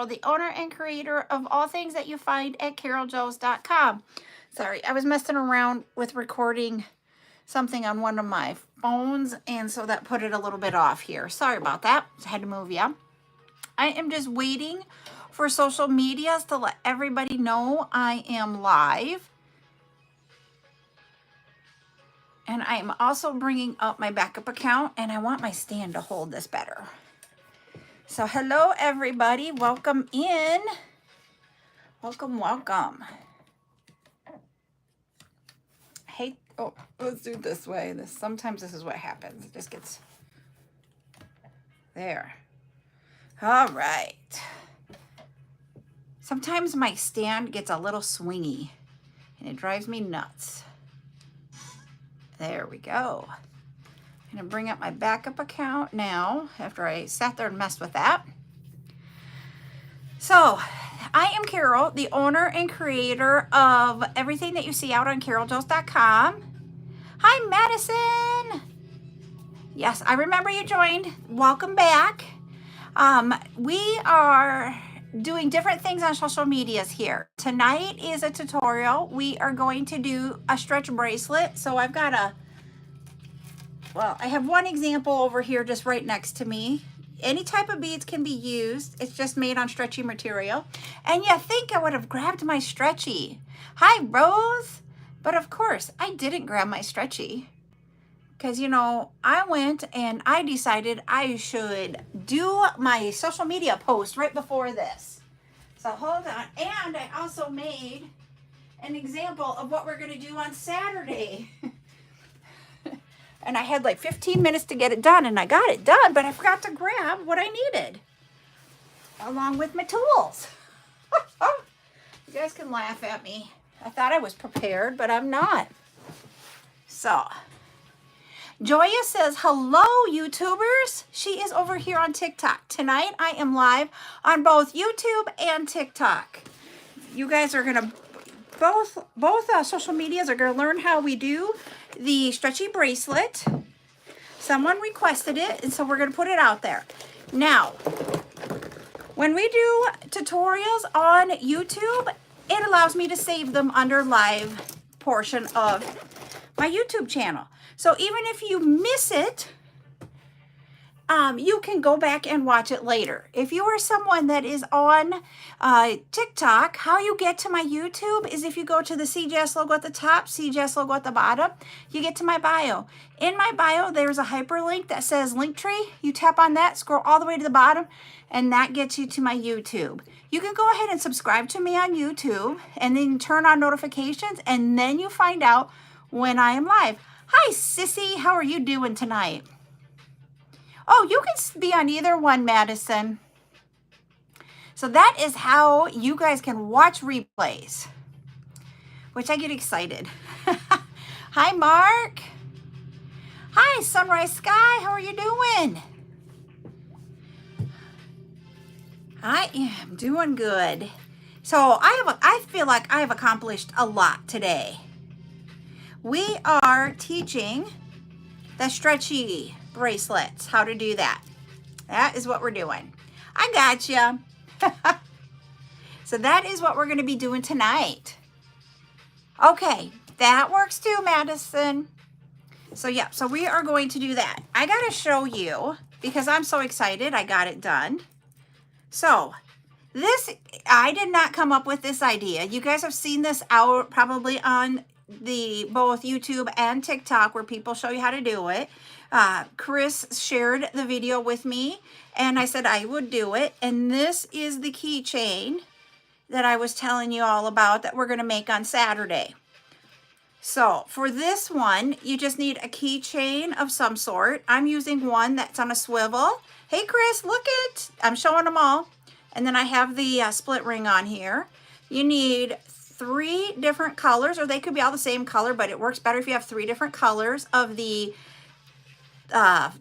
Carol, the owner and creator of all things that you find at CarolJo's.com. Sorry, I was messing around with recording something on one of my phones, and so that put it a little bit off here. Sorry about that. I had to move you. I am just waiting for social medias to let everybody know I am live. And I am also bringing up my backup account, and I want my stand to hold this better. So hello, everybody. Welcome in. Welcome, welcome. Hey, oh, let's do it this way. Sometimes this is what happens. It just gets there. All right. Sometimes my stand gets a little swingy, and it drives me nuts. There we go. I'm going to bring up my backup account now after I sat there and messed with that. So, I am Carol, the owner and creator of everything that you see out on CarolJo's.com. Hi, Madison. Yes, I remember you joined. Welcome back. We are doing different things on social medias here. Tonight is a tutorial. We are going to do a stretch bracelet. So I've got I have one example over here just right next to me. Any type of beads can be used. It's just made on stretchy material. And you think I would have grabbed my stretchy. Hi, Rose. But of course, I didn't grab my stretchy. Because, you know, I went and I decided I should do my social media post right before this. So hold on. And I also made an example of what we're going to do on Saturday. And I had like 15 minutes to get it done, and I got it done, but I forgot to grab what I needed along with my tools. You guys can laugh at me. I thought I was prepared, but I'm not. So Joya says, hello, YouTubers. She is over here on TikTok. Tonight, I am live on both YouTube and TikTok. You guys are going to, both social medias are going to learn how we do the stretchy bracelet. Someone requested it, and so we're going to put it out there. Now, when we do tutorials on YouTube, it allows me to save them under live portion of my YouTube channel. So even if you miss it, you can go back and watch it later. If you are someone that is on TikTok, how you get to my YouTube is if you go to the CJS logo at the top, CJS logo at the bottom, you get to my bio. In my bio, there's a hyperlink that says Linktree. You tap on that, scroll all the way to the bottom, and that gets you to my YouTube. You can go ahead and subscribe to me on YouTube, and then turn on notifications, and then you find out when I am live. Hi, Sissy. How are you doing tonight? Oh, you can be on either one, Madison. So that is how you guys can watch replays, which I get excited. Hi, Mark. Hi, Sunrise Sky. How are you doing? I am doing good. So I feel like I have accomplished a lot today. We are teaching the stretchy bracelets, how to do that. That is what we're doing. I gotcha. So that is what we're going to be doing tonight. Okay, that works too, Madison. So yeah, so we are going to do that. I got to show you because I'm so excited I got it done. So this, I did not come up with this idea. You guys have seen this out probably on the both YouTube and TikTok where people show you how to do it. Chris shared the video with me and I said I would do it. And this is the keychain that I was telling you all about that we're going to make on Saturday. So for this one, you just need a keychain of some sort. I'm using one that's on a swivel. Hey, Chris, look it. I'm showing them all. And then I have the split ring on here. You need 3 different colors, or they could be all the same color, but it works better if you have 3 different colors of the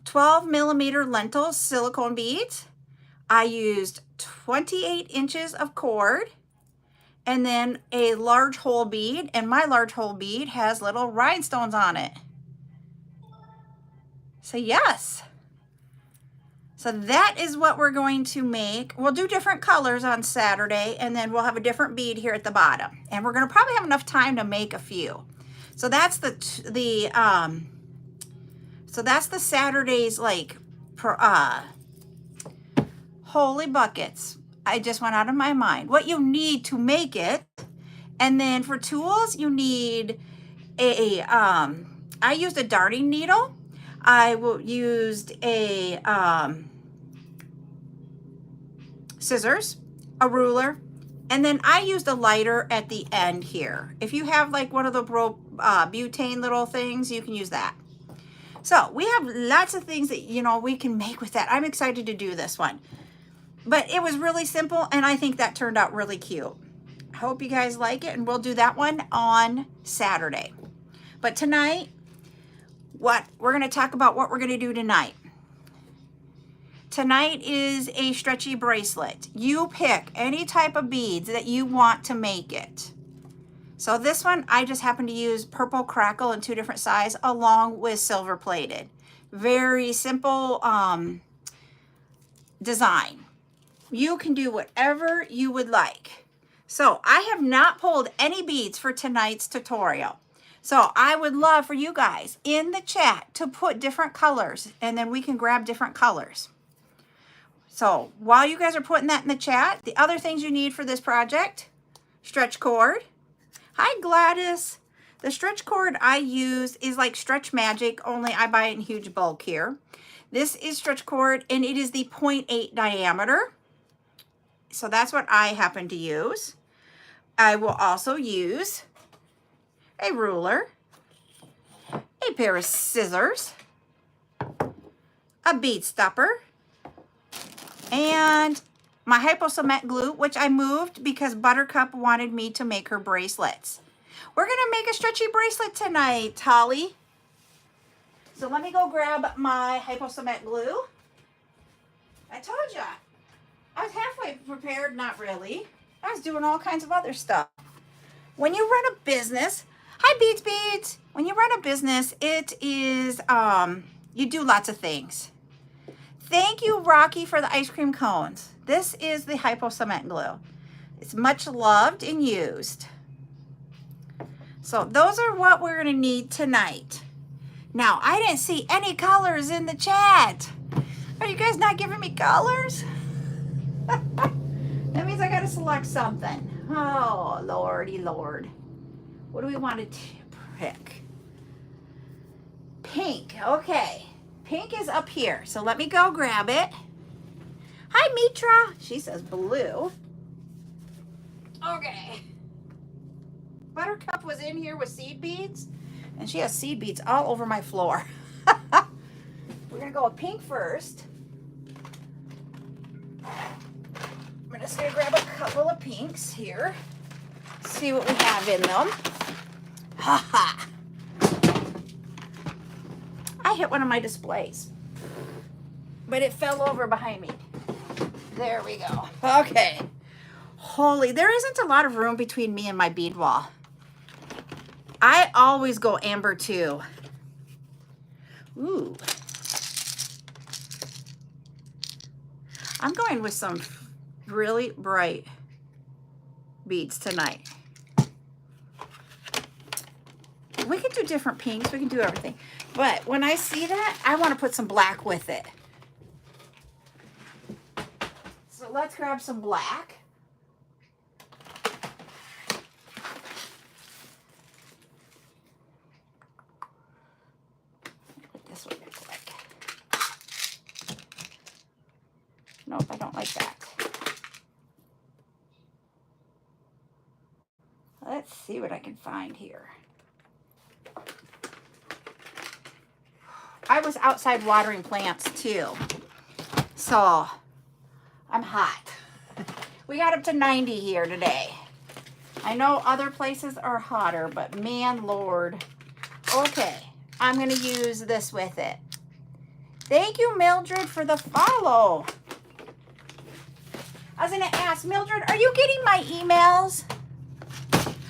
12 millimeter lentil silicone beads. I used 28 inches of cord and then a large hole bead, and my large hole bead has little rhinestones on it. So yes. So that is what we're going to make. We'll do different colors on Saturday, and then we'll have a different bead here at the bottom. And we're going to probably have enough time to make a few. So that's the Saturday's like holy buckets. I just went out of my mind. What you need to make it, and then for tools you need a I used a darning needle. I used a scissors, a ruler, and then I used a lighter at the end here. If you have like one of the butane little things, you can use that. So we have lots of things that, you know, we can make with that. I'm excited to do this one. But it was really simple, and I think that turned out really cute. I hope you guys like it, and we'll do that one on Saturday. But tonight, we're going to talk about what we're going to do tonight. Tonight is a stretchy bracelet. You pick any type of beads that you want to make it. So this one, I just happen to use purple crackle in 2 different sizes along with silver plated. Very simple design. You can do whatever you would like. So I have not pulled any beads for tonight's tutorial. So I would love for you guys in the chat to put different colors, and then we can grab different colors. So while you guys are putting that in the chat, the other things you need for this project: stretch cord. Hi Gladys. The stretch cord I use is like Stretch Magic, only I buy it in huge bulk here. This is stretch cord, and it is the 0.8 diameter. So that's what I happen to use. I will also use a ruler, a pair of scissors, a bead stopper, and my hypo cement glue, which I moved because Buttercup wanted me to make her bracelets. We're going to make a stretchy bracelet tonight, Holly. So let me go grab my hypo cement glue. I told ya, I was halfway prepared, not really. I was doing all kinds of other stuff. When you run a business, hi Beads. When you run a business, it is, you do lots of things. Thank you, Rocky, for the ice cream cones. This is the hypo cement glue. It's much loved and used. So those are what we're gonna need tonight. Now, I didn't see any colors in the chat. Are you guys not giving me colors? That means I gotta select something. Oh, Lordy Lord. What do we want to pick? Pink, okay. Pink is up here, so let me go grab it. Hi, Mitra. She says blue. Okay. Buttercup was in here with seed beads, and she has seed beads all over my floor. We're gonna go with pink first. I'm just gonna grab a couple of pinks here. See what we have in them. Ha ha. I hit one of my displays, but it fell over behind me. There we go. Okay. Holy, there isn't a lot of room between me and my bead wall. I always go amber too. Ooh. I'm going with some really bright beads tonight. We can do different pinks. We can do everything. But when I see that, I want to put some black with it. So let's grab some black. Put this one real quick. Nope, I don't like that. Let's see what I can find here. I was outside watering plants too, so I'm hot. We got up to 90 here today. I know other places are hotter, but man, Lord. Okay, I'm gonna use this with it. Thank you, Mildred, for the follow. I was gonna ask, Mildred, are you getting my emails?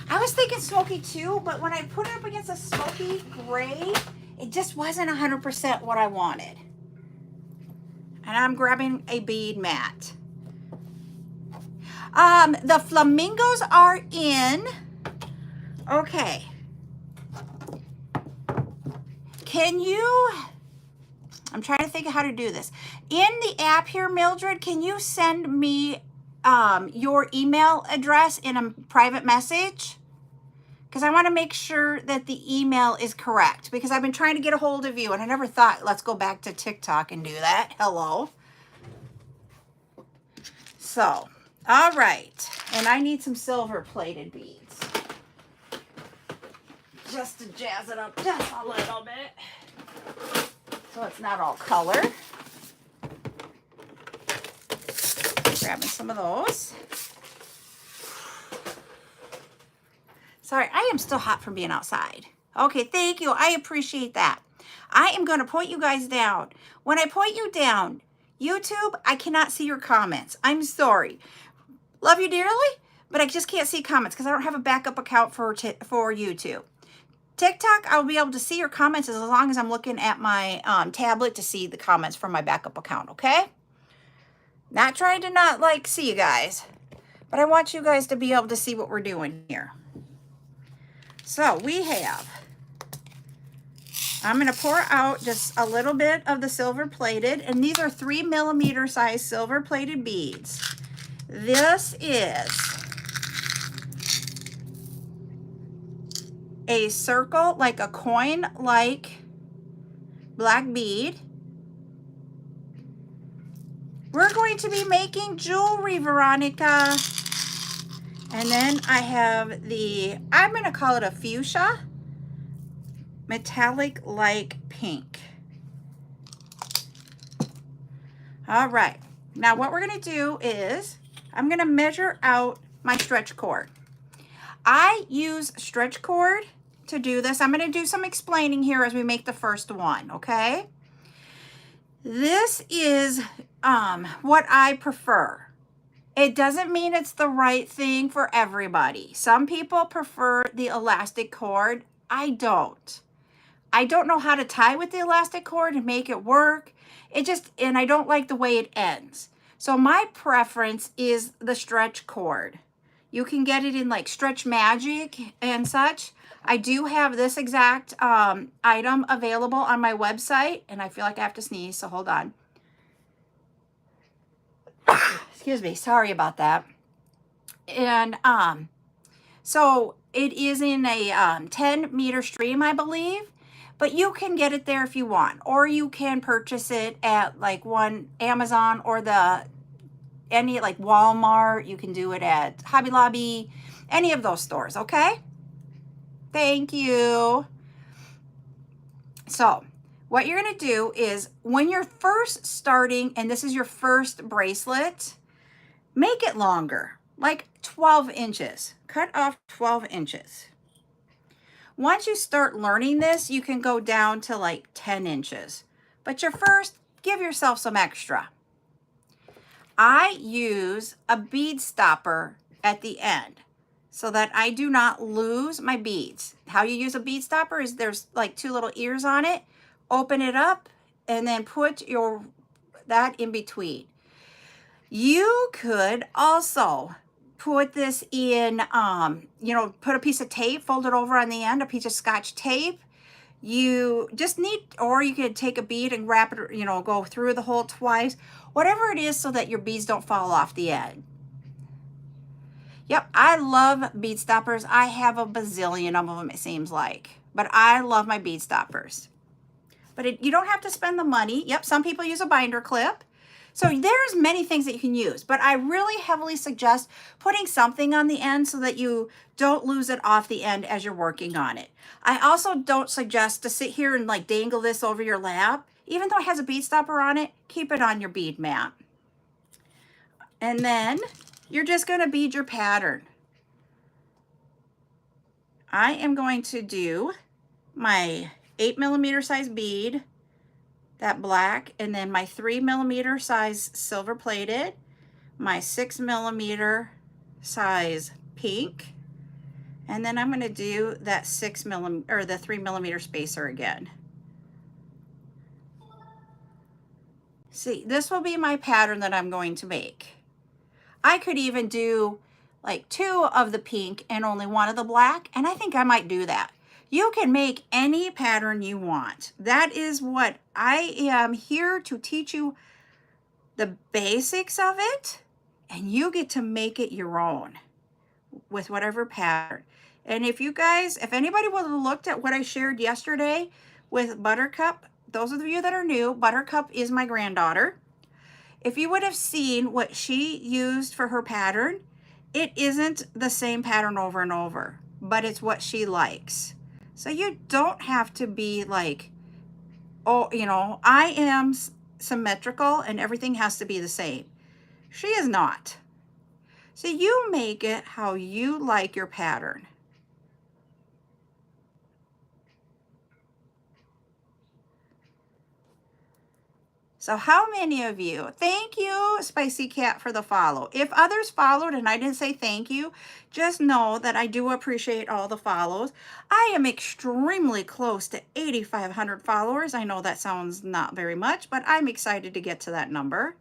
I was thinking smoky too, but when I put it up against a smoky gray, it just wasn't 100% what I wanted. And I'm grabbing a bead mat. The flamingos are in. Okay. Can you, I'm trying to think of how to do this. In the app here, Mildred, can you send me your email address in a private message? Because I want to make sure that the email is correct, because I've been trying to get a hold of you and I never thought, let's go back to TikTok and do that. Hello. So, all right. And I need some silver plated beads, just to jazz it up just a little bit, so it's not all color. Grabbing some of those. Sorry, I am still hot from being outside. Okay, thank you. I appreciate that. I am going to point you guys down. When I point you down, YouTube, I cannot see your comments. I'm sorry. Love you dearly, but I just can't see comments because I don't have a backup account for YouTube. TikTok, I'll be able to see your comments as long as I'm looking at my tablet to see the comments from my backup account, okay? Not trying to not like see you guys, but I want you guys to be able to see what we're doing here. So we have, I'm going to pour out just a little bit of the silver plated, and these are 3mm size silver plated beads. This is a circle, like a coin, like black bead. We're going to be making jewelry, Veronica. And then I have the, I'm going to call it a fuchsia, metallic like pink. All right. Now what we're going to do is I'm going to measure out my stretch cord. I use stretch cord to do this. I'm going to do some explaining here as we make the first one, okay? This is what I prefer. It doesn't mean it's the right thing for everybody. Some people prefer the elastic cord. I don't. I don't know how to tie with the elastic cord and make it work. And I don't like the way it ends. So my preference is the stretch cord. You can get it in like Stretch Magic and such. I do have this exact item available on my website, and I feel like I have to sneeze, so hold on. Excuse me, sorry about that. And so it is in a 10-meter stream, I believe, but you can get it there if you want, or you can purchase it at like Amazon or any like Walmart. You can do it at Hobby Lobby, any of those stores, okay? Thank you. So what you're going to do is when you're first starting, and this is your first bracelet, make it longer, like 12 inches. Cut off 12 inches. Once you start learning this, you can go down to like 10 inches. But your first, give yourself some extra. I use a bead stopper at the end so that I do not lose my beads. How you use a bead stopper is there's like 2 little ears on it. Open it up and then put that in between. You could also put this in, put a piece of tape, fold it over on the end, a piece of Scotch tape. You just need, or you could take a bead and wrap it, go through the hole twice, whatever it is so that your beads don't fall off the end. Yep, I love bead stoppers. I have a bazillion of them, it seems like, but I love my bead stoppers. But you don't have to spend the money. Yep, some people use a binder clip. So there's many things that you can use, but I really heavily suggest putting something on the end so that you don't lose it off the end as you're working on it. I also don't suggest to sit here and like dangle this over your lap. Even though it has a bead stopper on it, keep it on your bead mat. And then you're just going to bead your pattern. I am going to do my 8mm size bead, that black, and then my 3mm size silver plated, my 6mm size pink, and then I'm going to do that 6mm or the 3mm spacer again. See, this will be my pattern that I'm going to make. I could even do like 2 of the pink and only 1 of the black, and I think I might do that. You can make any pattern you want. That is what I am here to teach you, the basics of it, and you get to make it your own with whatever pattern. And if you guys, if anybody would have looked at what I shared yesterday with Buttercup, those of you that are new, Buttercup is my granddaughter. If you would have seen what she used for her pattern, it isn't the same pattern over and over, but it's what she likes. So you don't have to be like, oh, you know, I am symmetrical and everything has to be the same. She is not. So you make it how you like your pattern. So how many of you, thank you, Spicy Cat, for the follow. If others followed and I didn't say thank you, just know that I do appreciate all the follows. I am extremely close to 8,500 followers. I know that sounds not very much, but I'm excited to get to that number.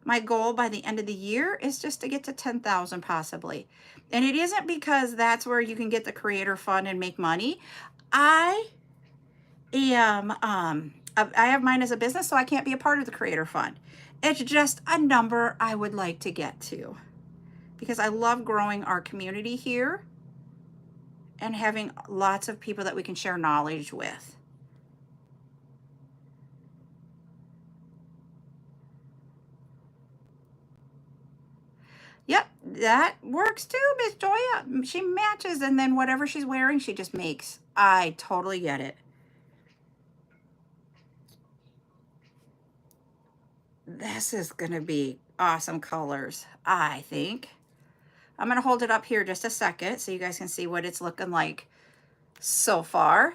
My goal by the end of the year is just to get to 10,000 possibly. And it isn't because that's where you can get the creator fund and make money. I have mine as a business, so I can't be a part of the creator fund. It's just a number I would like to get to because I love growing our community here and having lots of people that we can share knowledge with. Yep, that works too, Miss Joya. She matches, and then whatever she's wearing, she just makes. I totally get it. This is going to be awesome colors, I think. I'm going to hold it up here just a second so you guys can see what it's looking like so far.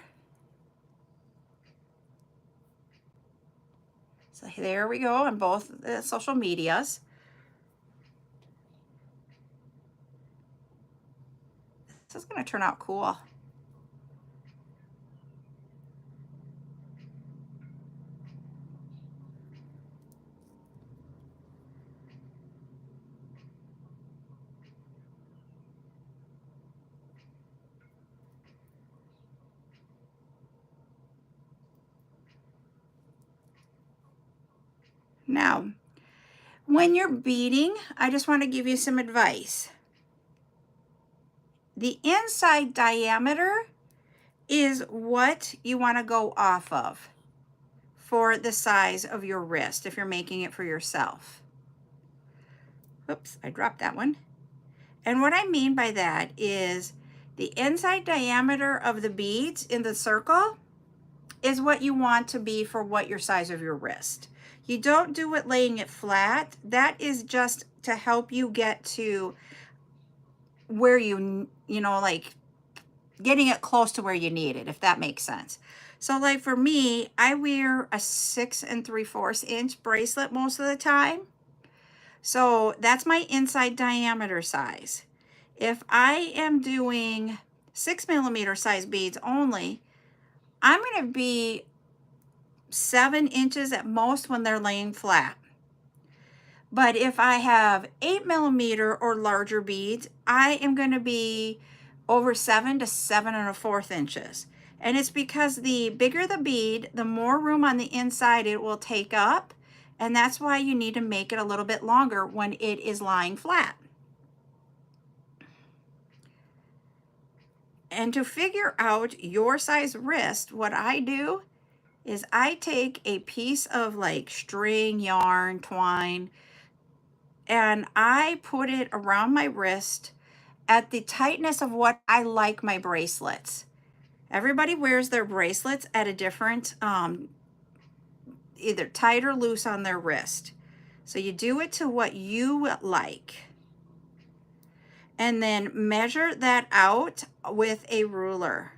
So there we go on both social medias. This is going to turn out cool. Now, when you're beading, I just want to give you some advice. The inside diameter is what you want to go off of for the size of your wrist if you're making it for yourself. Oops, I dropped that one. And what I mean by that is the inside diameter of the beads in the circle is what you want to be for what your size of your wrist. You don't do it laying it flat. That is just to help you get to where you know, like getting it close to where you need it, if that makes sense. So like for me, I wear a 6 3/4 inch bracelet most of the time. So that's my inside diameter size. If I am doing 6mm size beads only, I'm going to be 7 inches at most when they're laying flat. But if I have 8mm or larger beads, I am going to be over 7 to 7 1/4 inches. And it's because the bigger the bead, the more room on the inside it will take up. And that's why you need to make it a little bit longer when it is lying flat. And to figure out your size wrist, what I do is I take a piece of like string, yarn, twine, and I put it around my wrist at the tightness of what I like my bracelets. Everybody wears their bracelets at a different, either tight or loose on their wrist. So you do it to what you like. And then measure that out with a ruler.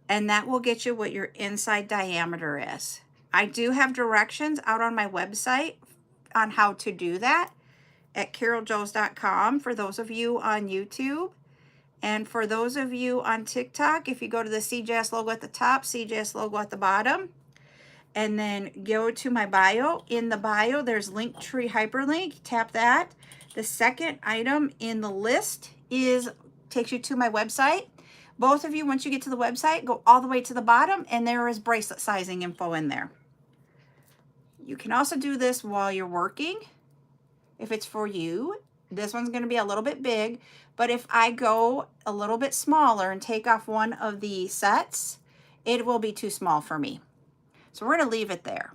And that will get you what your inside diameter is. I do have directions out on my website on how to do that at CarolJo's.com for those of you on YouTube. And for those of you on TikTok, if you go to the CJS logo at the top, CJS logo at the bottom. and then go to my bio. In the bio, there's Linktree hyperlink. Tap that. The second item in the list takes you to my website. Both of you, once you get to the website, go all the way to the bottom, and there is bracelet sizing info in there. You can also do this while you're working if it's for you. This one's going to be a little bit big, but if I go a little bit smaller and take off one of the sets, it will be too small for me. So we're going to leave it there.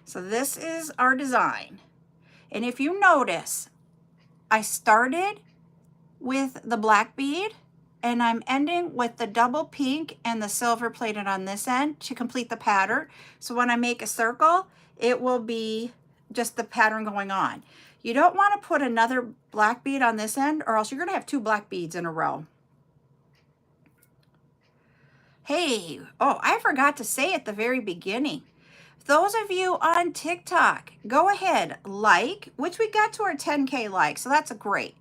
So this is our design. And if you notice, I started with the black bead and I'm ending with the double pink and the silver plated on this end to complete the pattern. So when I make a circle, it will be just the pattern going on. You don't want to put another black bead on this end, or else you're going to have two black beads in a row. Hey, oh, I forgot to say at the very beginning, those of you on TikTok, go ahead, which we got to our 10K likes, so that's great.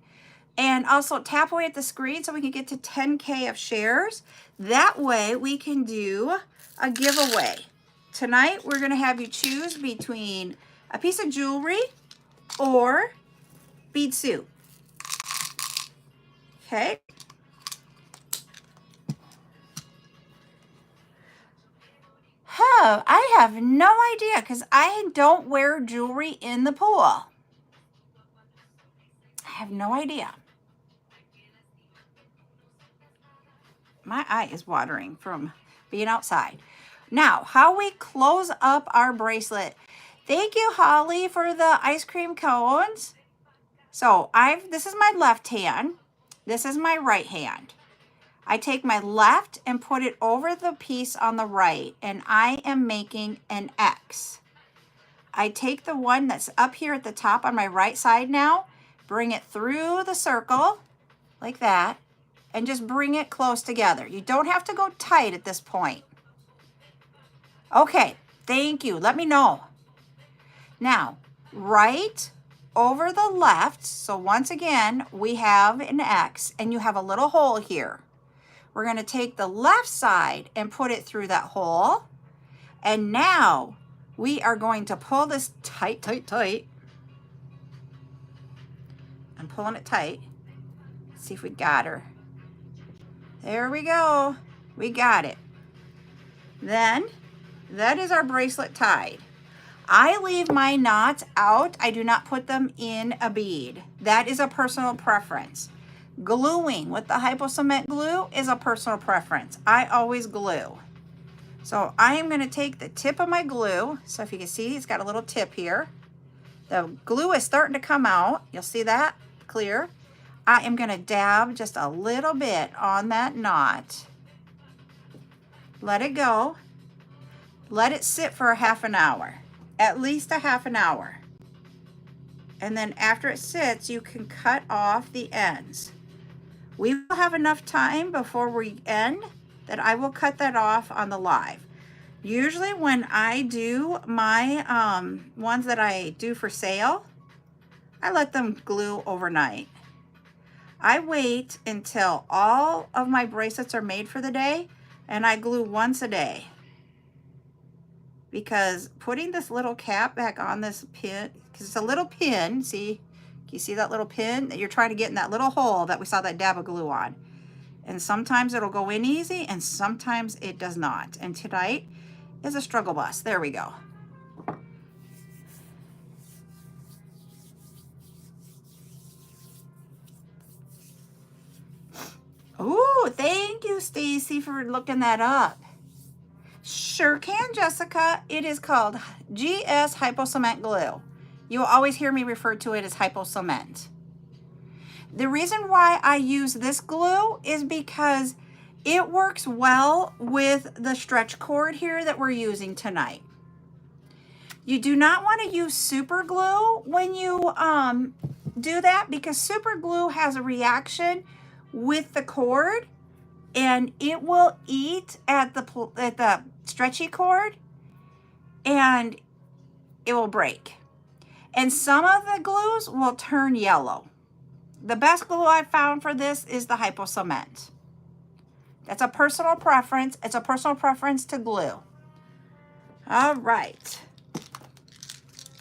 And also tap away at the screen so we can get to 10K of shares. That way we can do a giveaway. Tonight, we're going to have you choose between a piece of jewelry or bead suit. Okay. Oh, I have no idea because I don't wear jewelry in the pool. I have no idea. My eye is watering from being outside. Now, how we close up our bracelet. Thank you, Holly, for the ice cream cones. So this is my left hand. This is my right hand. I take my left and put it over the piece on the right, and I am making an X. I take the one that's up here at the top on my right side now, bring it through the circle like that, and just bring it close together. You don't have to go tight at this point. Okay, thank you. Let me know. Now, right over the left, so once again, we have an X, and you have a little hole here. We're going to take the left side and put it through that hole. And now we are going to pull this tight, tight, tight. I'm pulling it tight. Let's see if we got her. There we go. We got it. Then that is our bracelet tied. I leave my knots out. I do not put them in a bead. That is a personal preference. Gluing with the hypo cement glue is a personal preference. I always glue. So I am going to take the tip of my glue. So if you can see, it's got a little tip here. The glue is starting to come out. You'll see that clear. I am going to dab just a little bit on that knot. Let it go. Let it sit for a half an hour. At least a half an hour. And then after it sits, you can cut off the ends. We will have enough time before we end that I will cut that off on the live. Usually when I do my ones that I do for sale, I let them glue overnight. I wait until all of my bracelets are made for the day, and I glue once a day. Because putting this little cap back on this pin, because it's a little pin, see? You see that little pin that you're trying to get in that little hole that we saw that dab of glue on? And sometimes it'll go in easy and sometimes it does not. And tonight is a struggle bus. There we go. Ooh, thank you, Stacy, for looking that up. Sure can, Jessica. It is called GS Hypo Cement Glue. You will always hear me refer to it as hypo cement. The reason why I use this glue is because it works well with the stretch cord here that we're using tonight. You do not want to use super glue when you do that, because super glue has a reaction with the cord and it will eat at the stretchy cord and it will break. And some of the glues will turn yellow. The best glue I've found for this is the hypo cement. That's a personal preference. It's a personal preference to glue. All right.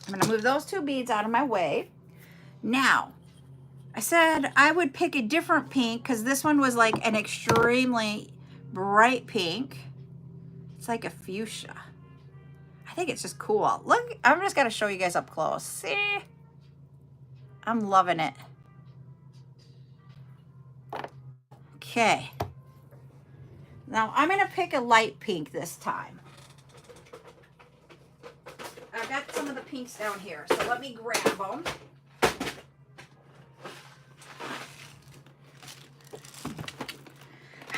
I'm going to move those two beads out of my way. Now, I said I would pick a different pink because this one was like an extremely bright pink. It's like a fuchsia. I think it's just cool. Look, I'm just going to show you guys up close. See? I'm loving it. Okay. Now I'm going to pick a light pink this time. I've got some of the pinks down here, so let me grab them.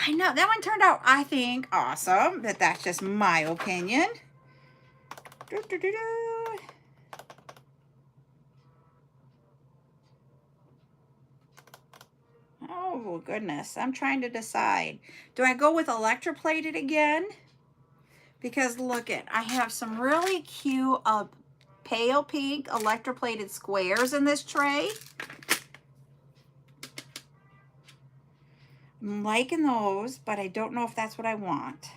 I know, that one turned out, I think, awesome, but that's just my opinion. Oh, goodness, I'm trying to decide. Do I go with electroplated again? Because look it, I have some really cute pale pink electroplated squares in this tray. I'm liking those, but I don't know if that's what I want.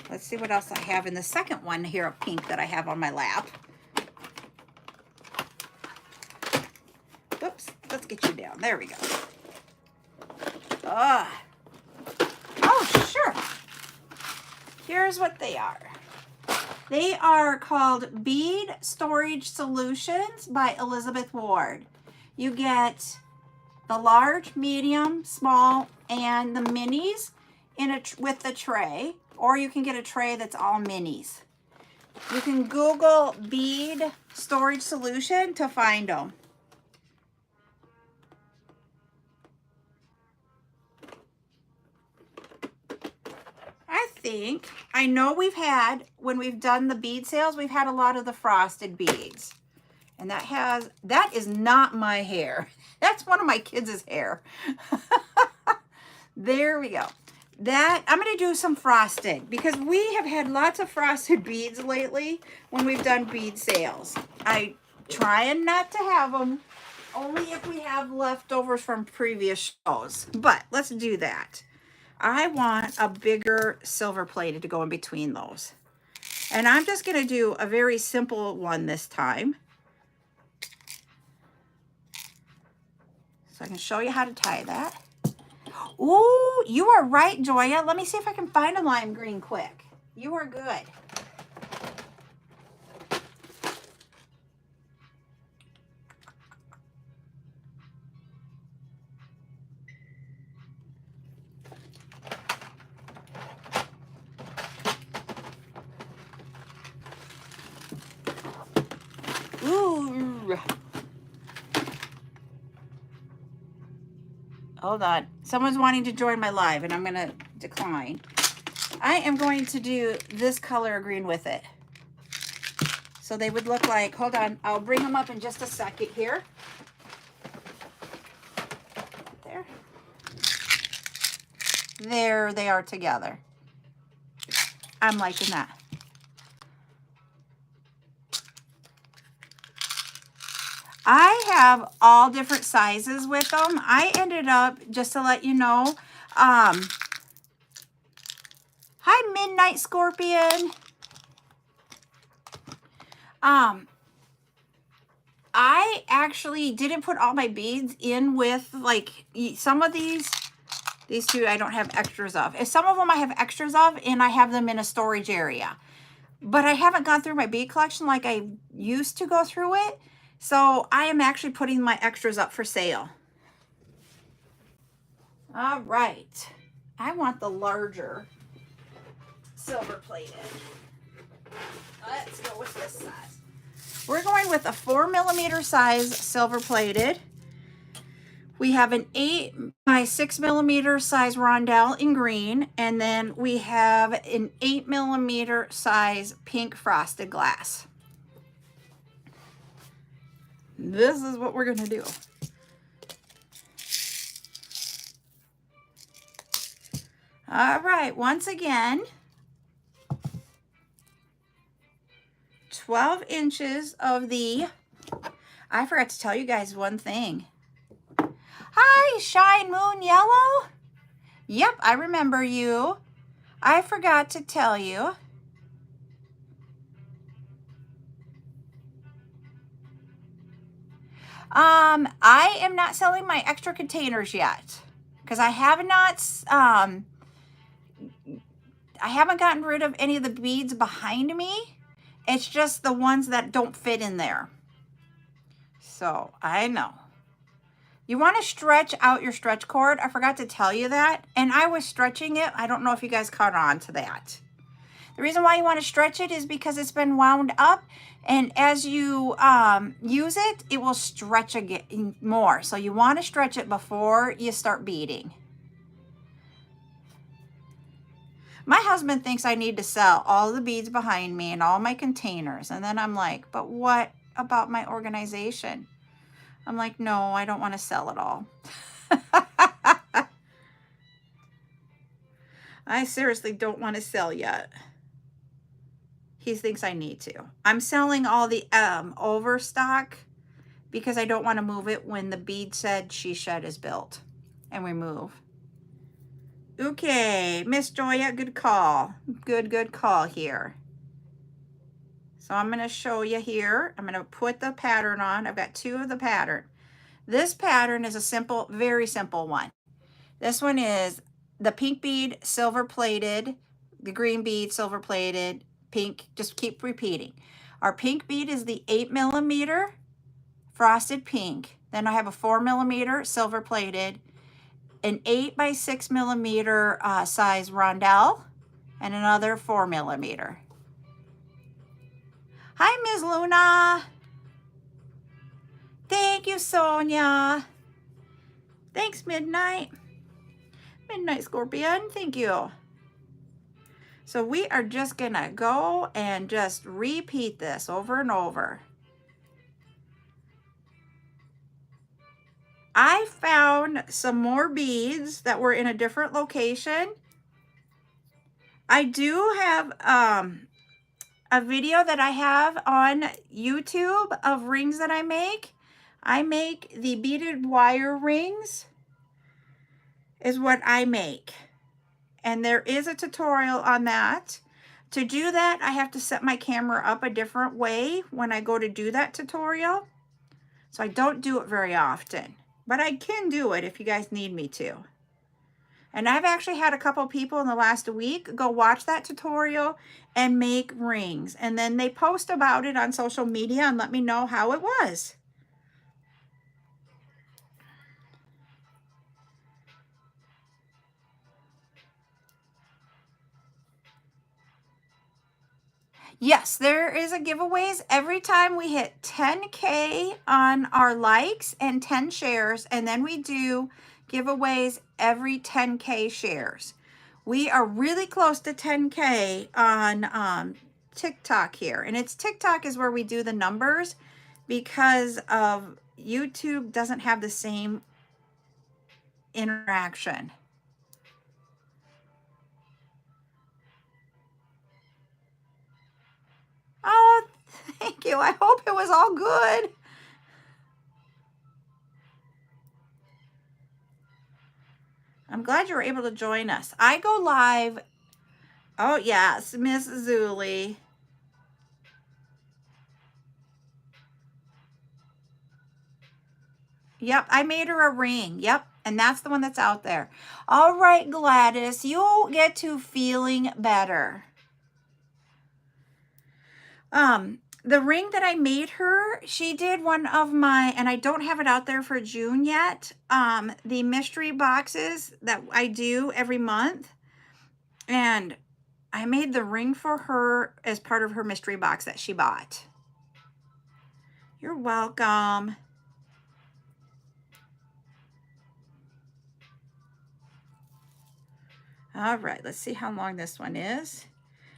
Let's see what else I have in the second one here of pink that I have on my lap. Whoops, let's get you down. There we go. Oh, sure. Here's what they are. They are called Bead Storage Solutions by Elizabeth Ward. You get the large, medium, small, and the minis in with the tray, or you can get a tray that's all minis. You can Google bead storage solution to find them. I know we've had, when we've done the bead sales, we've had a lot of the frosted beads. And that is not my hair. That's one of my kids' hair. There we go. I'm going to do some frosted because we have had lots of frosted beads lately when we've done bead sales. I try not to have them, only if we have leftovers from previous shows. But let's do that. I want a bigger silver plated to go in between those. And I'm just going to do a very simple one this time. So I can show you how to tie that. Ooh, you are right, Joya. Let me see if I can find a lime green quick. You are good. Ooh. Hold on. Someone's wanting to join my live, and I'm going to decline. I am going to do this color green with it. So they would look like, hold on, I'll bring them up in just a second here. There. There they are together. I'm liking that. I have all different sizes with them. I ended up, just to let you know, hi Midnight Scorpion. I actually didn't put all my beads in with, like, some of these two I don't have extras of. Some of them I have extras of, and I have them in a storage area. But I haven't gone through my bead collection like I used to go through it. So I am actually putting my extras up for sale. All right. I want the larger silver plated. Let's go with this size. We're going with a 4mm size silver plated. We have an 8 by 6mm size rondelle in green, and then we have an 8mm size pink frosted glass. This is what we're going to do. All right, once again, 12 inches of the, I forgot to tell you guys one thing. Hi, Shine Moon Yellow. Yep, I remember you. I forgot to tell you I am not selling my extra containers yet because I have not, I haven't gotten rid of any of the beads behind me. It's just the ones that don't fit in there. So I know. You want to stretch out your stretch cord. I forgot to tell you that. And I was stretching it. I don't know if you guys caught on to that. The reason why you want to stretch it is because it's been wound up. And as you use it, it will stretch again more. So you want to stretch it before you start beading. My husband thinks I need to sell all the beads behind me and all my containers. And then I'm like, but what about my organization? I'm like, no, I don't want to sell it all. I seriously don't want to sell yet. He thinks I need to. I'm selling all the overstock because I don't want to move it when the bead she shed is built and we move. Okay, Miss Joya, good call. Good call here. So I'm going to show you here. I'm going to put the pattern on. I've got two of the pattern. This pattern is a simple, very simple one. This one is the pink bead, silver plated, the green bead, silver plated, pink. Just keep repeating. Our pink bead is the 8mm frosted pink. Then I have a 4mm silver plated, an 8x6mm size rondelle, and another 4mm. Hi, Ms. Luna. Thank you, Sonia. Thanks, Midnight. Midnight Scorpion, thank you. So we are just gonna go and just repeat this over and over. I found some more beads that were in a different location. I do have a video that I have on YouTube of rings that I make. I make the beaded wire rings is what I make. And there is a tutorial on that. To do that, I have to set my camera up a different way when I go to do that tutorial. So I don't do it very often, but I can do it if you guys need me to. And I've actually had a couple people in the last week go watch that tutorial and make rings. And then they post about it on social media and let me know how it was. Yes, there is a giveaways every time we hit 10K on our likes and 10 shares. And then we do giveaways every 10K shares. We are really close to 10K on TikTok here. And it's TikTok is where we do the numbers because of YouTube doesn't have the same interaction. Oh, thank you. I hope it was all good. I'm glad you were able to join us. I go live. Oh, yes, Miss Zuli. Yep, I made her a ring. Yep, and that's the one that's out there. All right, Gladys, you'll get to feeling better. The ring that I made her, she did one of my, and I don't have it out there for June yet, the mystery boxes that I do every month. And I made the ring for her as part of her mystery box that she bought. You're welcome. All right, let's see how long this one is.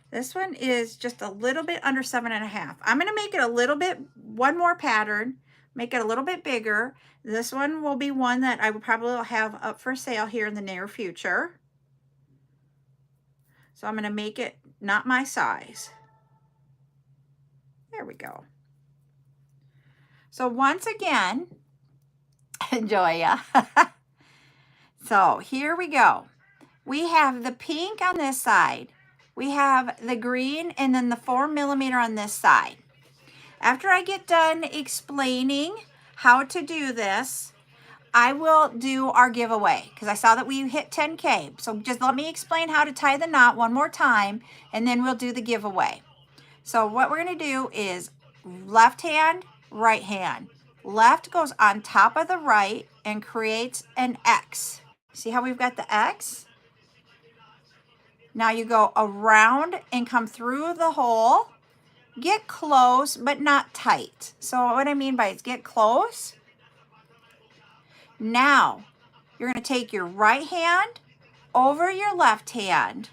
This one is just a little bit under 7.5. I'm going to make it a little bit, one more pattern, make it a little bit bigger. This one will be one that I will probably have up for sale here in the near future. So I'm going to make it not my size. There we go. So once again, Joya. So here we go. We have the pink on this side. We have the green and then the 4mm on this side. After I get done explaining how to do this, I will do our giveaway because I saw that we hit 10K. So just let me explain how to tie the knot one more time, and then we'll do the giveaway. So what we're going to do is left hand, right hand. Left goes on top of the right and creates an X. See how we've got the X? Now you go around and come through the hole. Get close, but not tight. So what I mean by it's get close. Now, you're going to take your right hand over your left hand.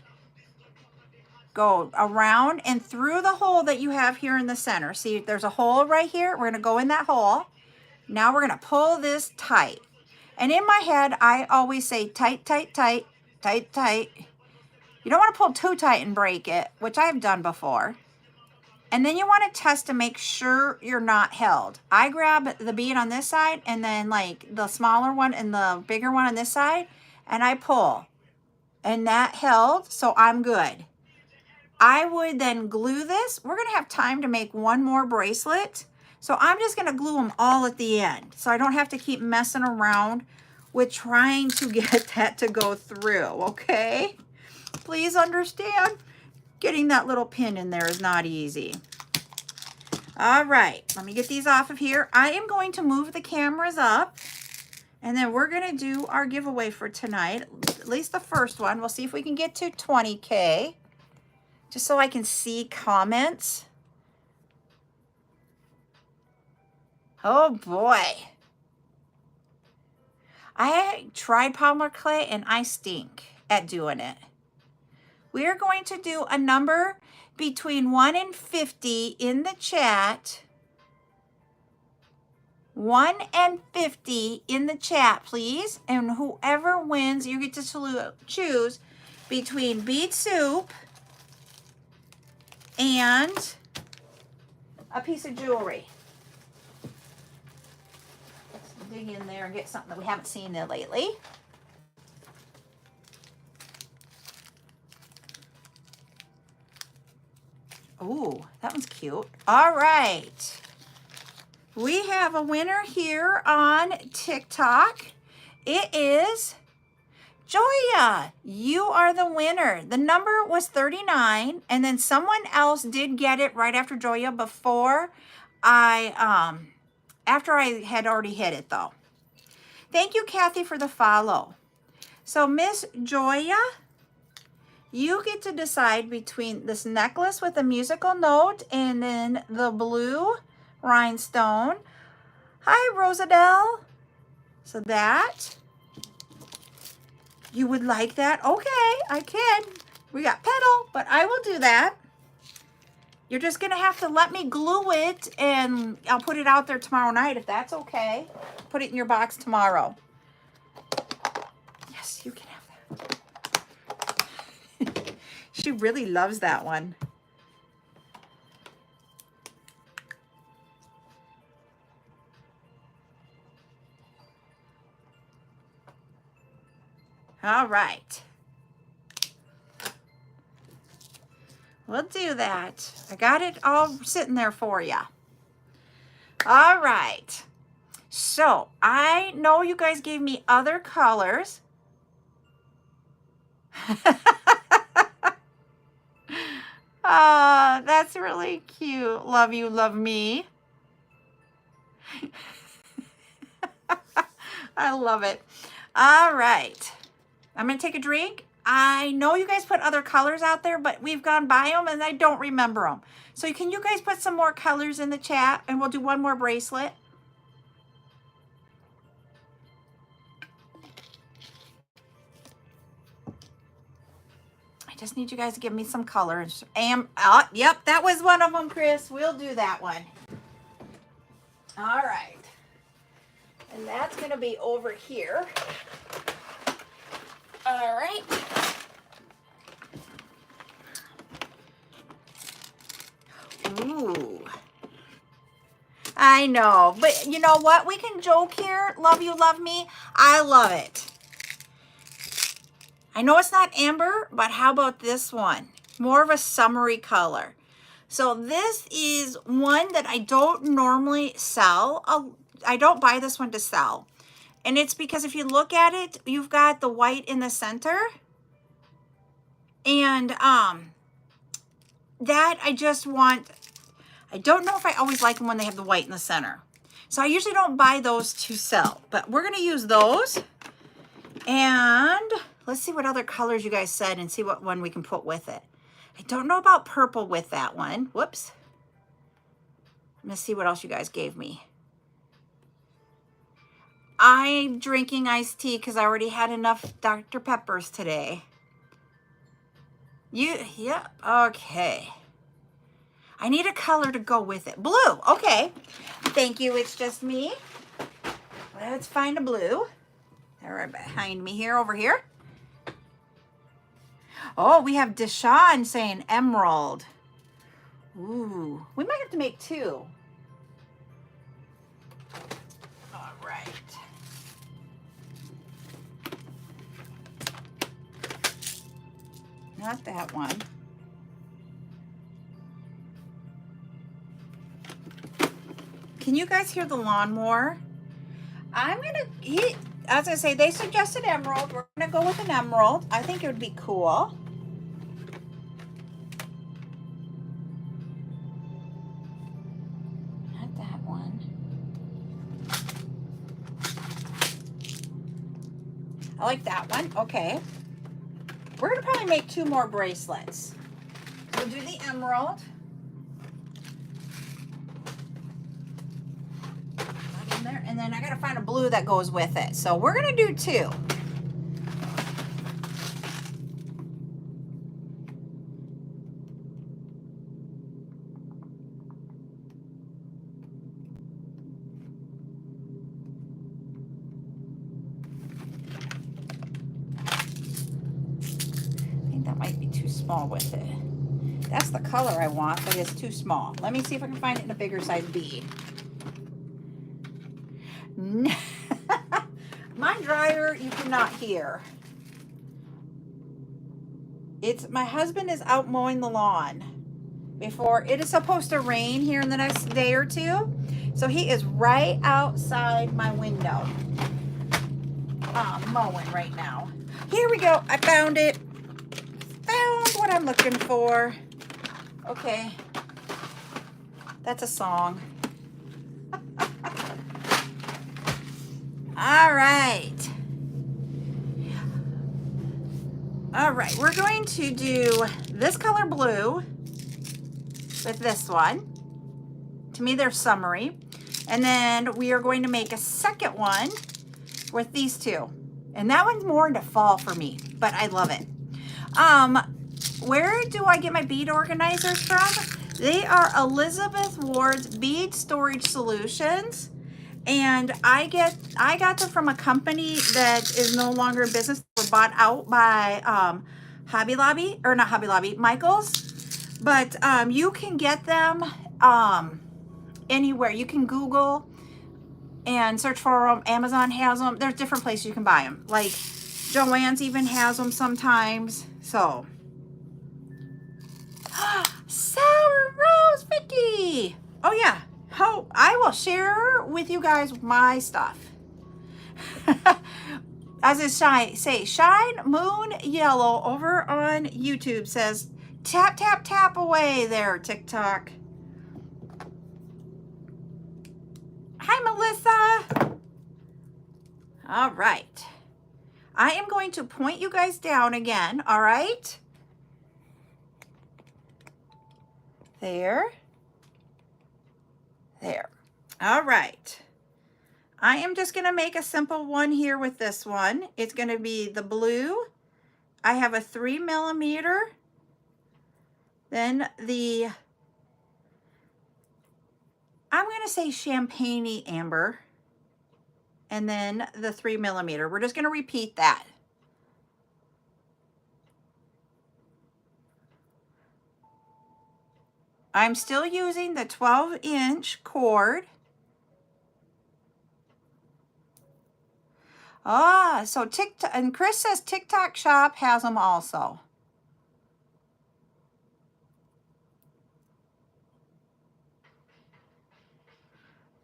Go around and through the hole that you have here in the center. See, there's a hole right here. We're going to go in that hole. Now we're going to pull this tight. And in my head, I always say tight, tight, tight, tight, tight. You don't want to pull too tight and break it, which I've done before. And then you want to test to make sure you're not held. I grab the bead on this side and then like the smaller one and the bigger one on this side, and I pull. And that held, so I'm good. I would then glue this. We're going to have time to make one more bracelet. So I'm just going to glue them all at the end, so I don't have to keep messing around with trying to get that to go through, okay? Please understand. Getting that little pin in there is not easy. All right, let me get these off of here. I am going to move the cameras up, and then we're going to do our giveaway for tonight, at least the first one. We'll see if we can get to 20K, just so I can see comments. Oh boy. I tried polymer clay and I stink at doing it. We are going to do a number between 1 and 50 in the chat. 1 and 50 in the chat, please. And whoever wins, you get to choose between bead soup and a piece of jewelry. Let's dig in there and get something that we haven't seen there lately. Ooh, that one's cute. All right. We have a winner here on TikTok. It is Joya. You are the winner. The number was 39, and then someone else did get it right after Joya before after I had already hit it though. Thank you, Kathy, for the follow. So Miss Joya, you get to decide between this necklace with a musical note and then the blue rhinestone. Hi, Rosadelle. So that, you would like that? Okay, I can. We got petal, but I will do that. You're just going to have to let me glue it, and I'll put it out there tomorrow night if that's okay. Put it in your box tomorrow. Yes, you can have that. She really loves that one. All right. We'll do that. I got it all sitting there for you. All right. So I know you guys gave me other colors. Ah, that's really cute. Love you, love me. I love it. All right. I'm going to take a drink. I know you guys put other colors out there, but we've gone by them and I don't remember them. So can you guys put some more colors in the chat, and we'll do one more bracelet? I just need you guys to give me some colors. Yep, that was one of them, Chris. We'll do that one. All right. And that's going to be over here. All right. Ooh. I know, but you know what? We can joke here. Love you, love me. I love it. I know it's not amber, but how about this one? More of a summery color. So this is one that I don't normally sell don't buy this one to sell. And it's because if you look at it, you've got the white in the center. And that I just want, I don't know if I always like them when they have the white in the center. So I usually don't buy those to sell, but we're going to use those. And let's see what other colors you guys said and see what one we can put with it. I don't know about purple with that one. Whoops. I'm going to see what else you guys gave me. I'm drinking iced tea because I already had enough Dr. Peppers today. Yep, okay. I need a color to go with it. Blue, okay. Thank you, it's just me. Let's find a blue. They're right behind me here, over here. Oh, we have Deshawn saying emerald. Ooh, we might have to make two. All right. Not that one. Can you guys hear the lawnmower? As I say, they suggested emerald. We're gonna go with an emerald. I think it would be cool. Not that one. I like that one. Okay. We're gonna probably make two more bracelets. We'll do the emerald. Right in there. And then I gotta find a blue that goes with it. So we're gonna do two. That might be too small with it. That's the color I want, but it's too small. Let me see if I can find it in a bigger size bead. My dryer, you cannot hear. My husband is out mowing the lawn before it is supposed to rain here in the next day or two. So he is right outside my window mowing right now. Here we go. I found it. Found what I'm looking for. Okay. That's a song. All right. All right, we're going to do this color blue with this one. To me, they're summery. And then we are going to make a second one with these two. And that one's more into fall for me, but I love it. Where do I get my bead organizers from? They are Elizabeth Ward's Bead Storage Solutions. And I got them from a company that is no longer in business. They were bought out by Hobby Lobby, or not Hobby Lobby, Michael's. But you can get them anywhere. You can Google and search for them. Amazon has them. There's different places you can buy them. Like Joann's even has them sometimes. So, Sour Rose 50. Oh yeah. How I will share with you guys my stuff. As it say, Shine Moon Yellow over on YouTube says, tap, tap, tap away there, TikTok. Hi, Melissa. All right. I am going to point you guys down again, all right? There. There. All right. I am just going to make a simple one here with this one. It's going to be the blue. I have a 3mm. Then I'm going to say champagne amber. And then the 3mm. We're just going to repeat that. I'm still using the 12-inch cord. So TikTok, and Chris says TikTok Shop has them also.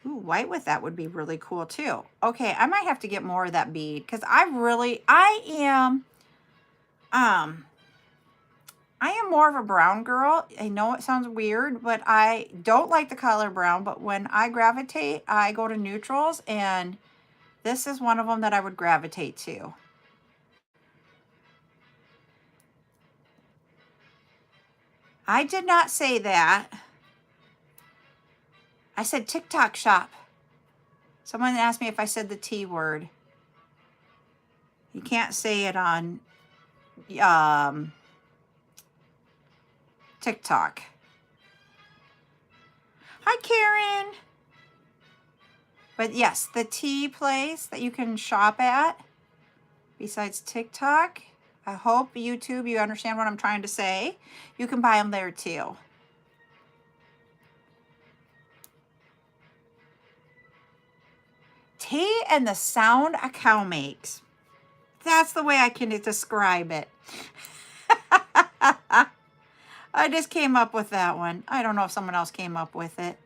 Ooh, white with that would be really cool too. Okay, I might have to get more of that bead because I am more of a brown girl. I know it sounds weird, but I don't like the color brown. But when I gravitate, I go to neutrals, and this is one of them that I would gravitate to. I did not say that. I said TikTok shop. Someone asked me if I said the T word. You can't say it on TikTok. Hi, Karen. But yes, the tea place that you can shop at besides TikTok. I hope YouTube, you understand what I'm trying to say. You can buy them there too. Tea and the sound a cow makes. That's the way I can describe it. I just came up with that one. I don't know if someone else came up with it.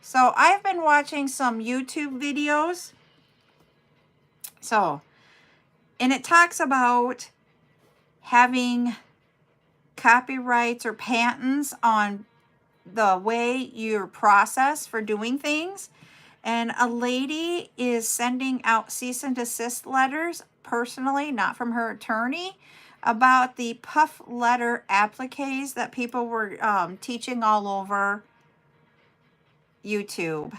So I've been watching some YouTube videos. And it talks about having copyrights or patents on the way you process for doing things. And a lady is sending out cease and desist letters personally, not from her attorney, about the puff letter appliques that people were teaching all over YouTube.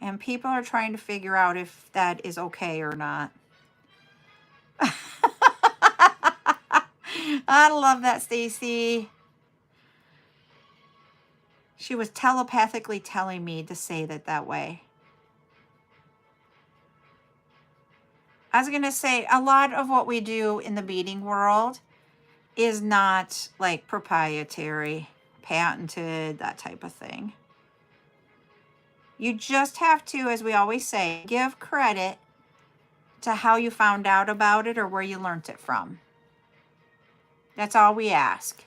And people are trying to figure out if that is okay or not. I love that, Stacy. She was telepathically telling me to say that way. I was going to say, a lot of what we do in the beading world is not like proprietary, patented, that type of thing. You just have to, as we always say, give credit to how you found out about it or where you learned it from. That's all we ask.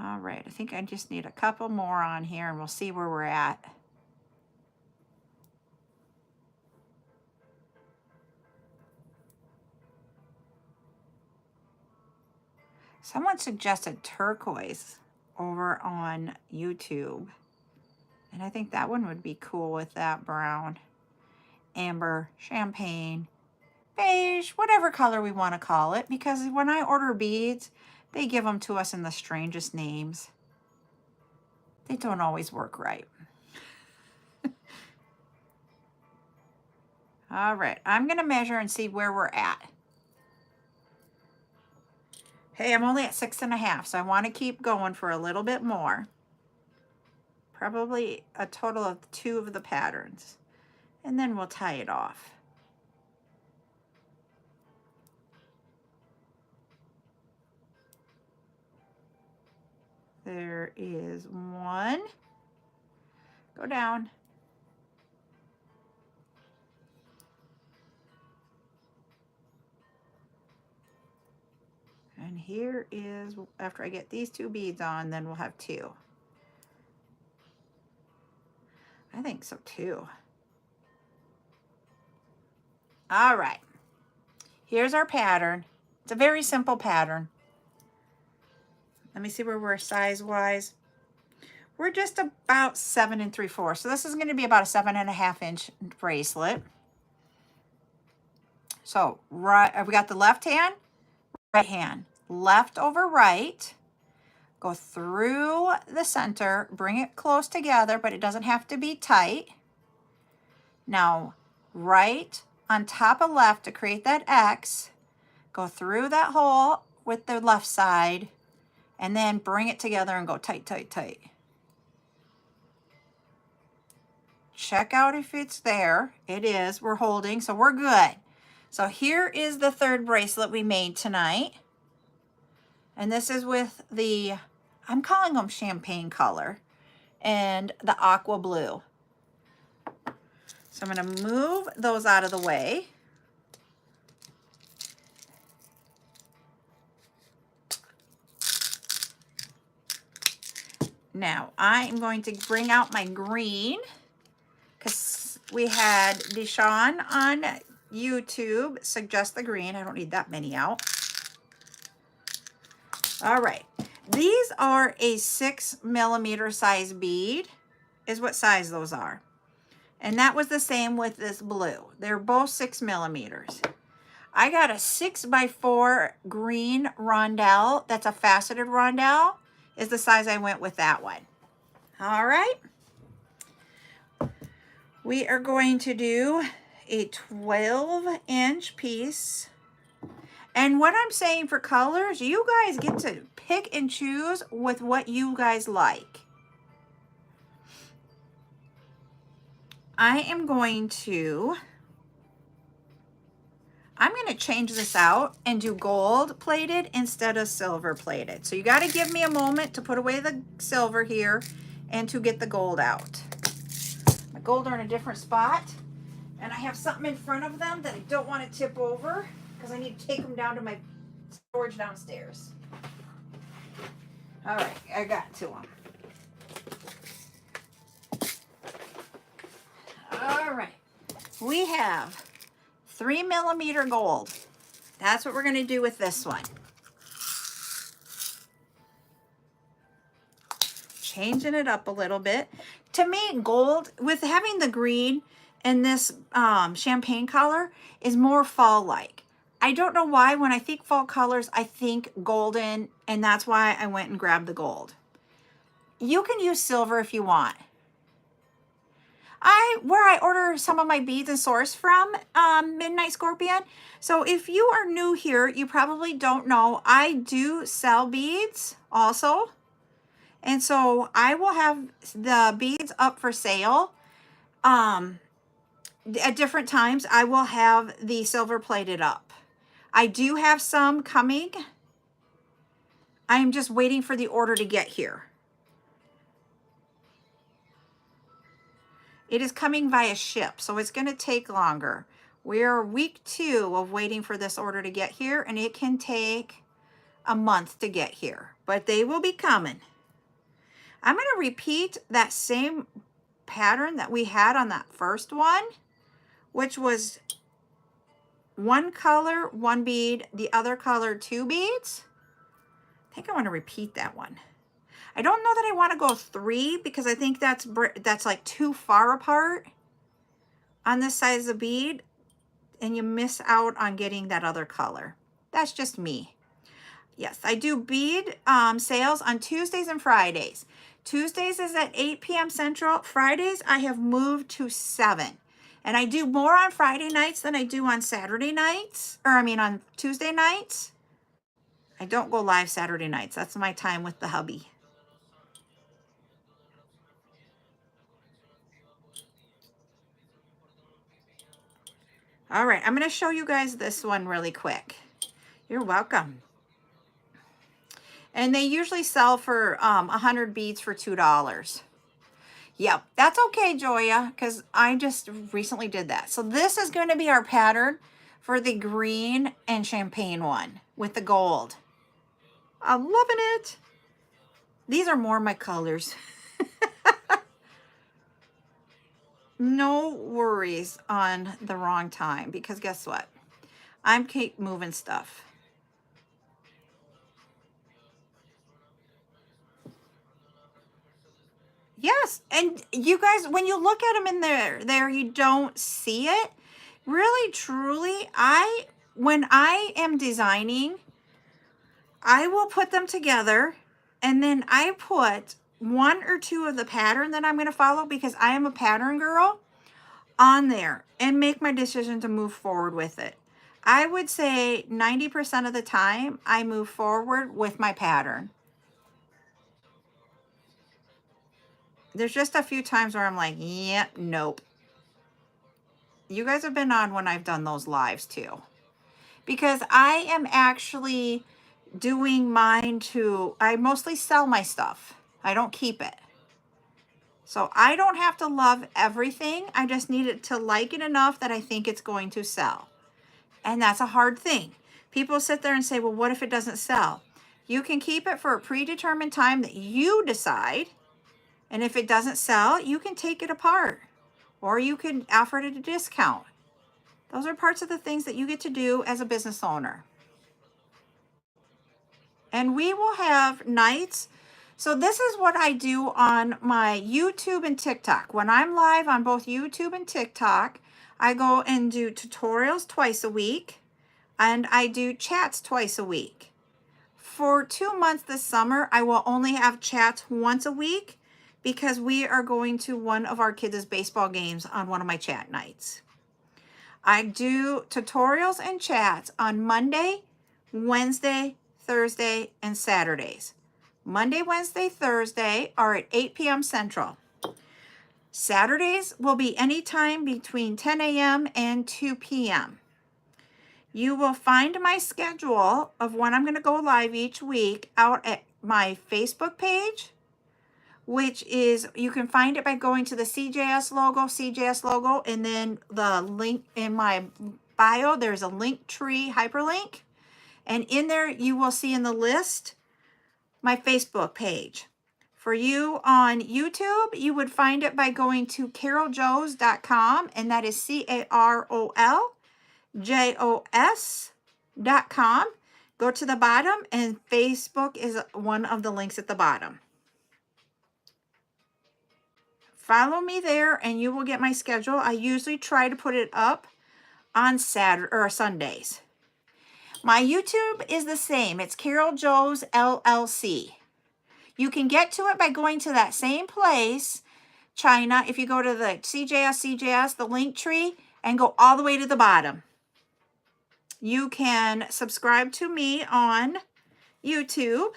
All right, I think I just need a couple more on here and we'll see where we're at. Someone suggested turquoise over on YouTube. And I think that one would be cool with that brown, amber, champagne, beige, whatever color we want to call it. Because when I order beads, they give them to us in the strangest names. They don't always work right. All right, I'm going to measure and see where we're at. Hey, I'm only at 6.5, so I want to keep going for a little bit more. Probably a total of 2 of the patterns. And then we'll tie it off. There is 1. Go down. And here is, after I get these 2 beads on, then we'll have 2. I think so too. All right. Here's our pattern. It's a very simple pattern. Let me see where we're size-wise. We're just about 7 3/4. So this is going to be about a 7.5 inch bracelet. So right, we got the left hand, right hand, left over right. Go through the center, bring it close together, but it doesn't have to be tight. Now, right on top of left to create that X, go through that hole with the left side, and then bring it together and go tight, tight, tight. Check out if it's there. It is. We're holding, so we're good. So here is the 3rd bracelet we made tonight. And this is with the, I'm calling them champagne color, and the aqua blue. So I'm going to move those out of the way. Now I'm going to bring out my green because we had Deshawn on YouTube suggest the green. I don't need that many out. All right. These are a 6mm size bead is what size those are. And that was the same with this blue. They're both 6mm. I got a 6x4 green rondelle. That's a faceted rondelle is the size I went with that one. All right. We are going to do a 12-inch piece. And what I'm saying for colors, you guys get to pick and choose with what you guys like. I'm going to change this out and do gold plated instead of silver plated. So you got to give me a moment to put away the silver here and to get the gold out. My gold are in a different spot, and I have something in front of them that I don't want to tip over because I need to take them down to my storage downstairs. All right, I got to them. All right, we have 3mm gold. That's what we're going to do with this one. Changing it up a little bit. To me, gold, with having the green and this champagne color, is more fall-like. I don't know why. When I think fall colors, I think golden, and that's why I went and grabbed the gold. You can use silver if you want. Where I order some of my beads and source from, Midnight Scorpion. So if you are new here, you probably don't know, I do sell beads also. And so I will have the beads up for sale. At different times, I will have the silver plated up. I do have some coming. I am just waiting for the order to get here. It is coming via ship, so it's going to take longer. We're week 2 of waiting for this order to get here, and it can take a month to get here, but they will be coming. I'm going to repeat that same pattern that we had on that first one, which was one color, one bead, the other color, 2 beads. I think I want to repeat that one. I don't know that I want to go 3 because I think that's like too far apart on this size of bead, and you miss out on getting that other color. That's just me. Yes, I do bead sales on Tuesdays and Fridays. Tuesdays is at 8 p.m. Central. Fridays I have moved to 7. And I do more on Friday nights than I do on Saturday nights. Or I mean on Tuesday nights. I don't go live Saturday nights. That's my time with the hubby. All right, I'm going to show you guys this one really quick. You're welcome. And they usually sell for 100 beads for $2. Yep, that's okay, Joya, because I just recently did that. So this is going to be our pattern for the green and champagne one with the gold. I'm loving it. These are more my colors. No worries on the wrong time, because guess what? I'm keep moving stuff. Yes, and you guys, when you look at them in there, you don't see it. Really, truly, when I am designing, I will put them together, and then I put 1 or 2 of the pattern that I'm going to follow, because I am a pattern girl, on there, and make my decision to move forward with it. I would say 90% of the time, I move forward with my pattern. There's just a few times where I'm like, yep, nope. You guys have been on when I've done those lives too. Because I am actually doing mine I mostly sell my stuff. I don't keep it. So I don't have to love everything. I just need it to like it enough that I think it's going to sell. And that's a hard thing. People sit there and say, well, what if it doesn't sell? You can keep it for a predetermined time that you decide. And if it doesn't sell, you can take it apart or you can offer it at a discount. Those are parts of the things that you get to do as a business owner. And we will have nights. So this is what I do on my YouTube and TikTok. When I'm live on both YouTube and TikTok, I go and do tutorials twice a week and I do chats twice a week. For 2 months this summer, I will only have chats once a week because we are going to one of our kids' baseball games on one of my chat nights. I do tutorials and chats on Monday, Wednesday, Thursday, and Saturdays. Monday, Wednesday, Thursday are at 8 p.m. Central. Saturdays will be anytime between 10 a.m. and 2 p.m. You will find my schedule of when I'm going to go live each week out at my Facebook page, which is, you can find it by going to the CJS logo, and then the link in my bio, there's a link tree hyperlink. And in there, you will see in the list my Facebook page. For you on YouTube, you would find it by going to CarolJo's.com, and that is CarolJo's.com. Go to the bottom, and Facebook is one of the links at the bottom. Follow me there, and you will get my schedule. I usually try to put it up on Saturday or Sundays. My YouTube is the same. It's CarolJo's LLC. You can get to it by going to that same place, China. If you go to the CJS, the link tree, and go all the way to the bottom. You can subscribe to me on YouTube.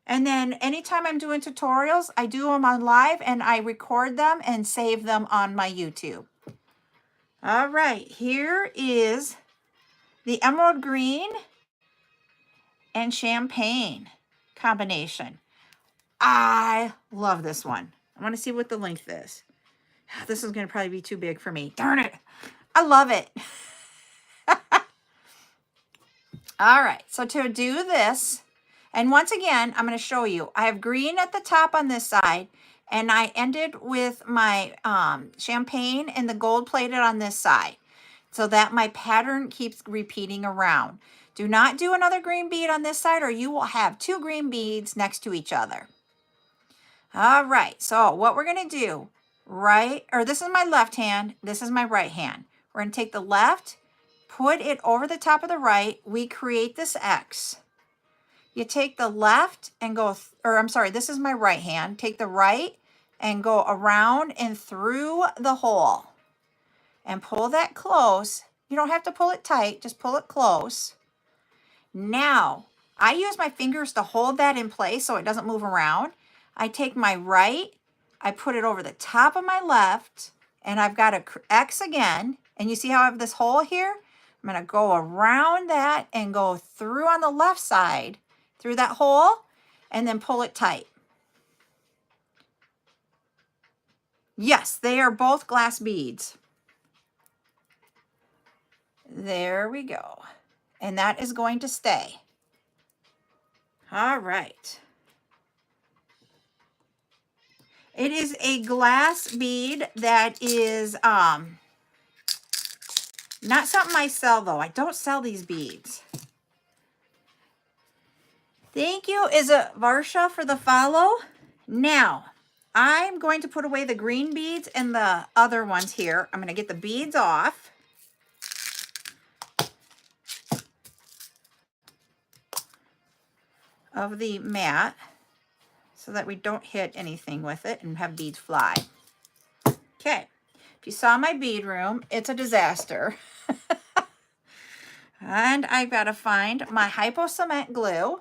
And then anytime I'm doing tutorials, I do them on live and I record them and save them on my YouTube. All right, here is the emerald green and champagne combination. I love this one. I want to see what the length is. This is going to probably be too big for me. Darn it. I love it. All right, so to do this, and once again, I'm going to show you. I have green at the top on this side, and I ended with my champagne and the gold plated on this side, so that my pattern keeps repeating around. Do not do another green bead on this side, or you will have 2 green beads next to each other. All right, so what we're going to do, this is my left hand, this is my right hand. We're going to take the left, put it over the top of the right. We create this X. You take the left and go, this is my right hand. Take the right and go around and through the hole. And pull that close. You don't have to pull it tight, just pull it close. Now, I use my fingers to hold that in place so it doesn't move around. I take my right, I put it over the top of my left, and I've got an X again. And you see how I have this hole here? I'm going to go around that and go through on the left side, through that hole, and then pull it tight. Yes, they are both glass beads. There we go. And that is going to stay. All right. It is a glass bead that is not something I sell, though. I don't sell these beads. Thank you, is it Varsha, for the follow. Now, I'm going to put away the green beads and the other ones here. I'm going to get the beads off. Of the mat so that we don't hit anything with it and have beads fly. Okay, if you saw my bead room, it's a disaster. And I've got to find my hypo cement glue,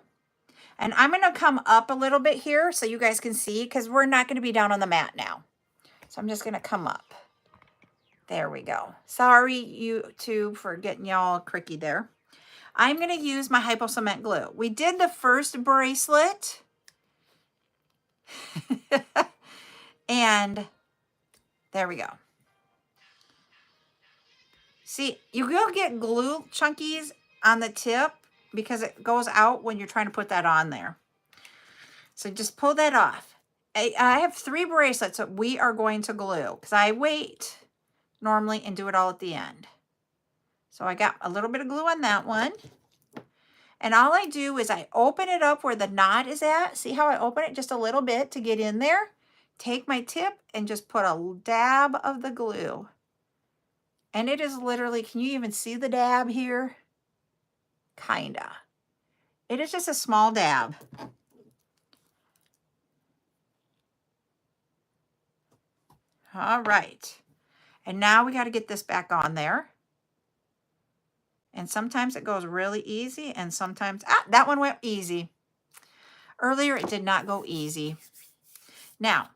and I'm going to come up a little bit here so you guys can see, because we're not going to be down on the mat now. So I'm just going to come up. There we go. Sorry, YouTube, for getting y'all cricky there. I'm going to use my hypo cement glue. We did the first bracelet And there we go. See, you will get glue chunkies on the tip because it goes out when you're trying to put that on there. So just pull that off. I have 3 bracelets that we are going to glue because I wait normally and do it all at the end. So I got a little bit of glue on that one. And all I do is I open it up where the knot is at. See how I open it just a little bit to get in there? Take my tip and just put a dab of the glue. And it is literally, can you even see the dab here? Kinda. It is just a small dab. All right. And now we got to get this back on there. And sometimes it goes really easy and sometimes, that one went easy. Earlier it did not go easy. Now,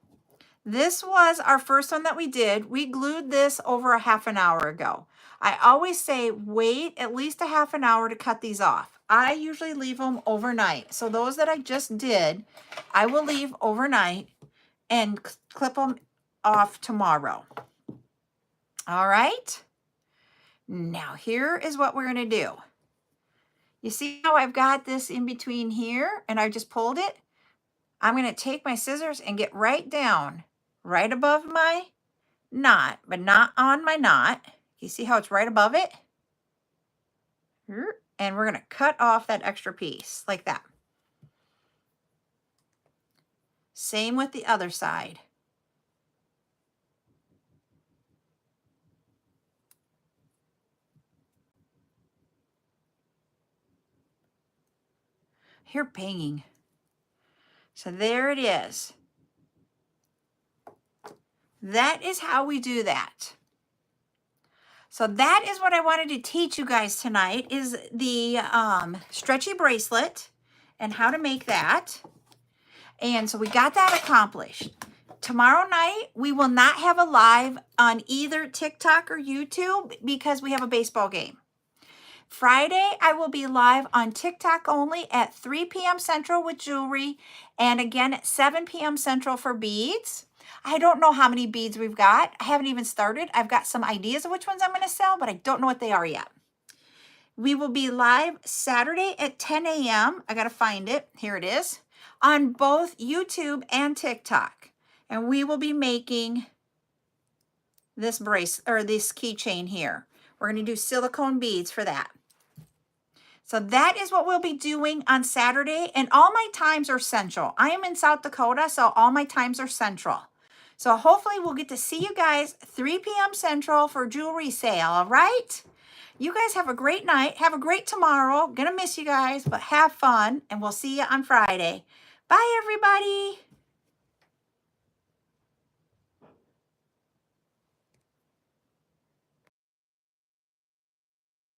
this was our first one that we did. We glued this over a half an hour ago. I always say wait at least a half an hour to cut these off. I usually leave them overnight. So those that I just did, I will leave overnight and clip them off tomorrow. All right. Now here is what we're going to do. You see how I've got this in between here and I just pulled it? I'm going to take my scissors and get right down, right above my knot, but not on my knot. You see how it's right above it? And we're going to cut off that extra piece like that. Same with the other side. You're banging. So there it is. That is how we do that. So that is what I wanted to teach you guys tonight is the stretchy bracelet and how to make that. And so we got that accomplished. Tomorrow night, we will not have a live on either TikTok or YouTube because we have a baseball game. Friday, I will be live on TikTok only at 3 p.m. Central with jewelry and again at 7 p.m. Central for beads. I don't know how many beads we've got. I haven't even started. I've got some ideas of which ones I'm going to sell, but I don't know what they are yet. We will be live Saturday at 10 a.m. I got to find it. Here it is. On both YouTube and TikTok. And we will be making this this keychain here. We're going to do silicone beads for that. So that is what we'll be doing on Saturday. And all my times are central. I am in South Dakota, so all my times are central. So hopefully we'll get to see you guys 3 p.m. Central for jewelry sale, all right? You guys have a great night. Have a great tomorrow. Gonna miss you guys, but have fun. And we'll see you on Friday. Bye, everybody.